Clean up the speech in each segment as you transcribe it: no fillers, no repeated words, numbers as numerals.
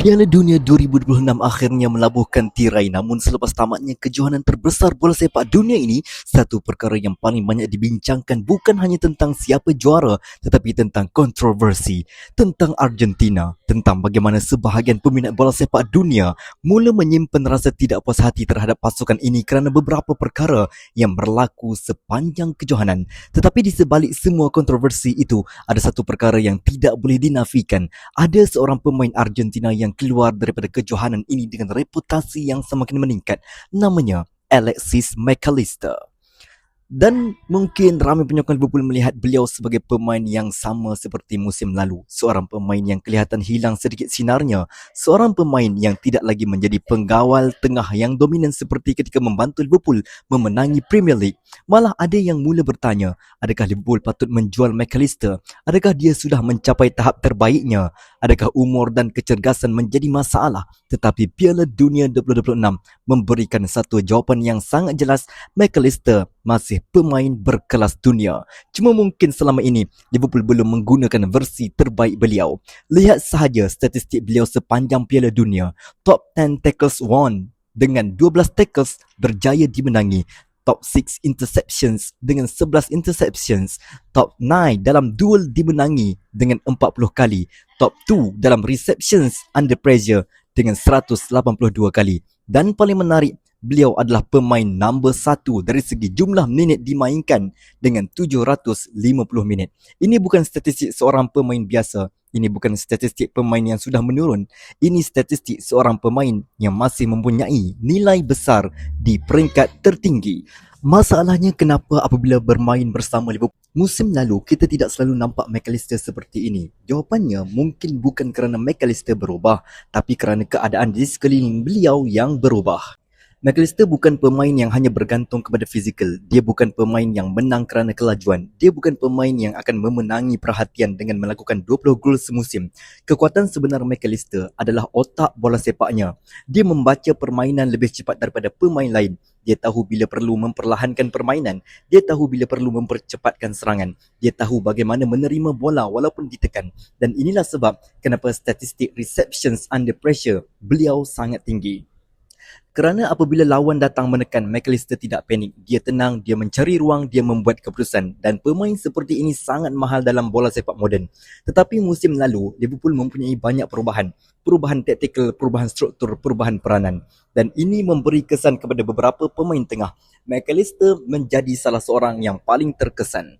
Piala Dunia 2026 akhirnya melabuhkan tirai, namun selepas tamatnya kejohanan terbesar bola sepak dunia ini, satu perkara yang paling banyak dibincangkan bukan hanya tentang siapa juara, tetapi tentang kontroversi, tentang Argentina, tentang bagaimana sebahagian peminat bola sepak dunia mula menyimpan rasa tidak puas hati terhadap pasukan ini kerana beberapa perkara yang berlaku sepanjang kejohanan. Tetapi di sebalik semua kontroversi itu, ada satu perkara yang tidak boleh dinafikan. Ada seorang pemain Argentina yang keluar daripada kejohanan ini dengan reputasi yang semakin meningkat. Namanya Alexis McAllister. Dan mungkin ramai penyokong Liverpool melihat beliau sebagai pemain yang sama seperti musim lalu. Seorang pemain yang kelihatan hilang sedikit sinarnya. Seorang pemain yang tidak lagi menjadi penggawal tengah yang dominan seperti ketika membantu Liverpool memenangi Premier League. Malah ada yang mula bertanya, adakah Liverpool patut menjual McAllister? Adakah dia sudah mencapai tahap terbaiknya? Adakah umur dan kecergasan menjadi masalah? Tetapi Piala Dunia 2026 memberikan satu jawapan yang sangat jelas. McAllister masih pemain berkelas dunia. Cuma mungkin selama ini Liverpool belum menggunakan versi terbaik beliau. Lihat sahaja statistik beliau sepanjang Piala Dunia. Top 10 tackles won dengan 12 tackles berjaya dimenangi. Top 6 interceptions dengan 11 interceptions. Top 9 dalam duel dimenangi dengan 40 kali. Top 2 dalam receptions under pressure dengan 182 kali. Dan paling menarik, beliau adalah pemain nombor 1 dari segi jumlah minit dimainkan dengan 750 minit. Ini bukan statistik seorang pemain biasa. Ini bukan statistik pemain yang sudah menurun. Ini statistik seorang pemain yang masih mempunyai nilai besar di peringkat tertinggi. Masalahnya kenapa apabila bermain bersama Liverpool musim lalu kita tidak selalu nampak McAllister seperti ini? Jawapannya mungkin bukan kerana McAllister berubah, tapi kerana keadaan di sekeliling beliau yang berubah. McAllister bukan pemain yang hanya bergantung kepada fizikal. Dia bukan pemain yang menang kerana kelajuan. Dia bukan pemain yang akan memenangi perhatian dengan melakukan 20 gol semusim. Kekuatan sebenar McAllister adalah otak bola sepaknya. Dia membaca permainan lebih cepat daripada pemain lain. Dia tahu bila perlu memperlahankan permainan. Dia tahu bila perlu mempercepatkan serangan. Dia tahu bagaimana menerima bola walaupun ditekan. Dan inilah sebab kenapa statistik receptions under pressure beliau sangat tinggi. Kerana apabila lawan datang menekan, McAllister tidak panik. Dia tenang, dia mencari ruang, dia membuat keputusan. Dan pemain seperti ini sangat mahal dalam bola sepak moden. Tetapi musim lalu, Liverpool mempunyai banyak perubahan. Perubahan taktikal, perubahan struktur, perubahan peranan. Dan ini memberi kesan kepada beberapa pemain tengah. McAllister menjadi salah seorang yang paling terkesan.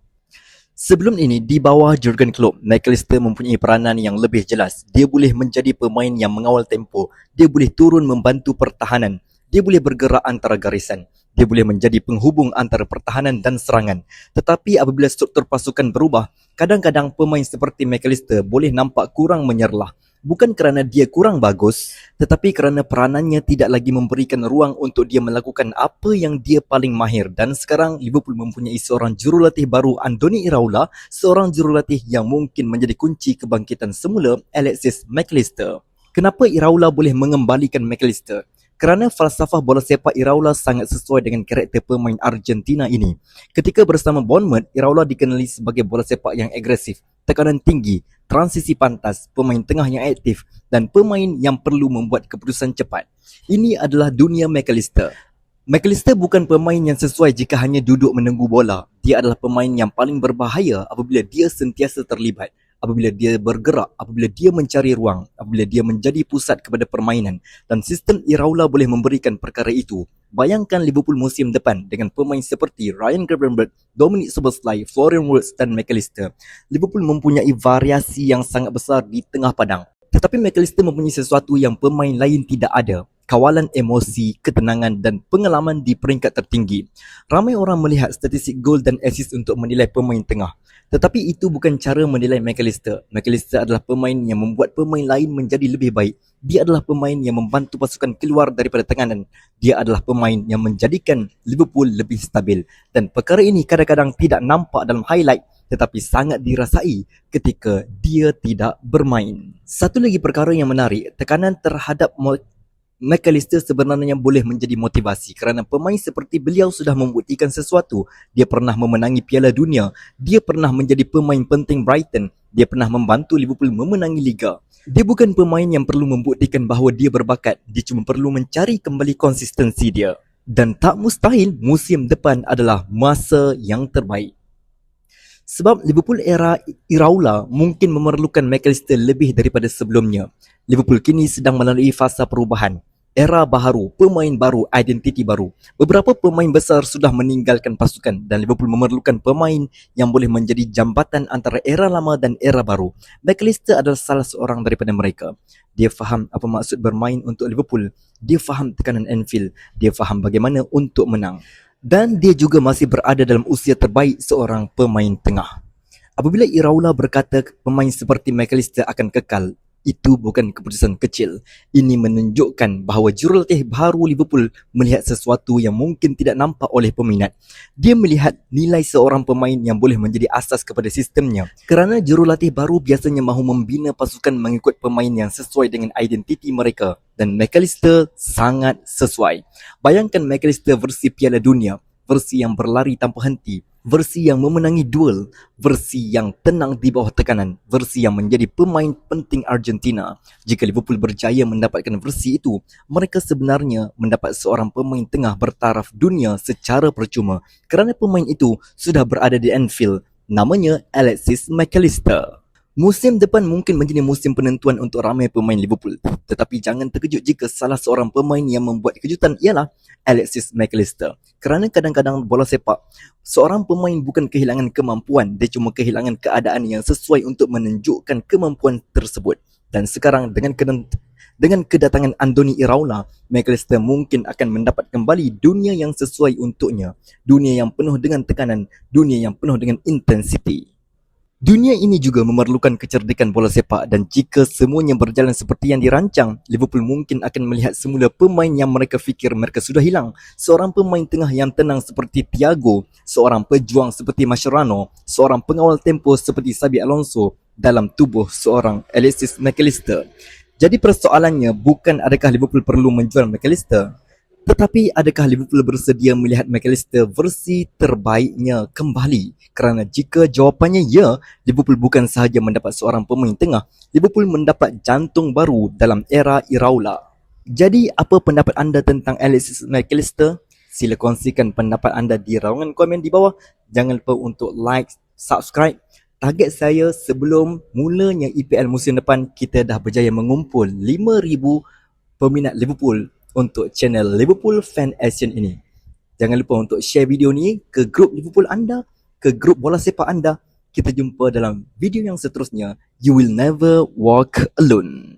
Sebelum ini, di bawah Jurgen Klopp, McAllister mempunyai peranan yang lebih jelas. Dia boleh menjadi pemain yang mengawal tempo. Dia boleh turun membantu pertahanan. Dia boleh bergerak antara garisan. Dia boleh menjadi penghubung antara pertahanan dan serangan. Tetapi apabila struktur pasukan berubah, kadang-kadang pemain seperti McAllister boleh nampak kurang menyerlah. Bukan kerana dia kurang bagus, tetapi kerana peranannya tidak lagi memberikan ruang untuk dia melakukan apa yang dia paling mahir. Dan sekarang Liverpool mempunyai seorang jurulatih baru, Andoni Iraola, seorang jurulatih yang mungkin menjadi kunci kebangkitan semula Alexis McAllister. Kenapa Iraola boleh mengembalikan McAllister? Kerana falsafah bola sepak Iraola sangat sesuai dengan karakter pemain Argentina ini. Ketika bersama Bournemouth, Iraola dikenali sebagai bola sepak yang agresif, tekanan tinggi, transisi pantas, pemain tengah yang aktif dan pemain yang perlu membuat keputusan cepat. Ini adalah dunia McAllister. McAllister bukan pemain yang sesuai jika hanya duduk menunggu bola. Dia adalah pemain yang paling berbahaya apabila dia sentiasa terlibat. Apabila dia bergerak, apabila dia mencari ruang, apabila dia menjadi pusat kepada permainan. Dan sistem Iraola boleh memberikan perkara itu. Bayangkan Liverpool musim depan dengan pemain seperti Ryan Gravenberch, Dominic Szoboszlai, Florian Wirtz dan McAllister. Liverpool mempunyai variasi yang sangat besar di tengah padang. Tetapi McAllister mempunyai sesuatu yang pemain lain tidak ada. Kawalan emosi, ketenangan dan pengalaman di peringkat tertinggi. Ramai orang melihat statistik gol dan assist untuk menilai pemain tengah. Tetapi itu bukan cara menilai McAllister. McAllister adalah pemain yang membuat pemain lain menjadi lebih baik. Dia adalah pemain yang membantu pasukan keluar daripada tekanan. Dia adalah pemain yang menjadikan Liverpool lebih stabil. Dan perkara ini kadang-kadang tidak nampak dalam highlight, tetapi sangat dirasai ketika dia tidak bermain. Satu lagi perkara yang menarik, tekanan terhadap McAllister sebenarnya boleh menjadi motivasi kerana pemain seperti beliau sudah membuktikan sesuatu. Dia pernah memenangi Piala Dunia, dia pernah menjadi pemain penting Brighton, Dia pernah membantu Liverpool memenangi Liga. Dia bukan pemain yang perlu membuktikan bahawa dia berbakat. Dia cuma perlu mencari kembali konsistensi dia. Dan tak mustahil musim depan adalah masa yang terbaik. Sebab Liverpool era Iraola mungkin memerlukan McAllister lebih daripada sebelumnya. Liverpool kini sedang melalui fasa perubahan. Era baharu, pemain baru, identiti baru. Beberapa pemain besar sudah meninggalkan pasukan dan Liverpool memerlukan pemain yang boleh menjadi jambatan antara era lama dan era baru. McAllister adalah salah seorang daripada mereka. Dia faham apa maksud bermain untuk Liverpool. Dia faham tekanan Anfield. Dia faham bagaimana untuk menang. Dan dia juga masih berada dalam usia terbaik seorang pemain tengah. Apabila Iraola berkata pemain seperti McAllister akan kekal, itu bukan keputusan kecil. Ini menunjukkan bahawa jurulatih baru Liverpool melihat sesuatu yang mungkin tidak nampak oleh peminat. Dia melihat nilai seorang pemain yang boleh menjadi asas kepada sistemnya. Kerana jurulatih baru biasanya mahu membina pasukan mengikut pemain yang sesuai dengan identiti mereka. Dan McAllister sangat sesuai. Bayangkan McAllister versi Piala Dunia, versi yang berlari tanpa henti, versi yang memenangi duel, versi yang tenang di bawah tekanan, versi yang menjadi pemain penting Argentina. Jika Liverpool berjaya mendapatkan versi itu, mereka sebenarnya mendapat seorang pemain tengah bertaraf dunia secara percuma kerana pemain itu sudah berada di Anfield. Namanya Alexis McAllister. Musim depan mungkin menjadi musim penentuan untuk ramai pemain Liverpool. Tetapi jangan terkejut jika salah seorang pemain yang membuat kejutan ialah Alexis McAllister. Kerana kadang-kadang bola sepak, seorang pemain bukan kehilangan kemampuan, dia cuma kehilangan keadaan yang sesuai untuk menunjukkan kemampuan tersebut. Dan sekarang dengan kedatangan Andoni Iraola, McAllister mungkin akan mendapat kembali dunia yang sesuai untuknya. Dunia yang penuh dengan tekanan, dunia yang penuh dengan intensiti. Dunia ini juga memerlukan kecerdikan bola sepak dan jika semuanya berjalan seperti yang dirancang, Liverpool mungkin akan melihat semula pemain yang mereka fikir mereka sudah hilang. Seorang pemain tengah yang tenang seperti Thiago, seorang pejuang seperti Mascherano, seorang pengawal tempo seperti Xabi Alonso dalam tubuh seorang Alexis McAllister. Jadi persoalannya bukan adakah Liverpool perlu menjual McAllister, tetapi adakah Liverpool bersedia melihat McAllister versi terbaiknya kembali? Kerana jika jawapannya ya, Liverpool bukan sahaja mendapat seorang pemain tengah, Liverpool mendapat jantung baru dalam era Iraola. Jadi apa pendapat anda tentang Alexis McAllister? Sila kongsikan pendapat anda di ruangan komen di bawah. Jangan lupa untuk like, subscribe. Target saya sebelum mulanya EPL musim depan, kita dah berjaya mengumpul 5,000 peminat Liverpool untuk channel Liverpool Fan Action ini. Jangan lupa untuk share video ni ke grup Liverpool anda, ke grup bola sepak anda. Kita jumpa dalam video yang seterusnya. You will never walk alone.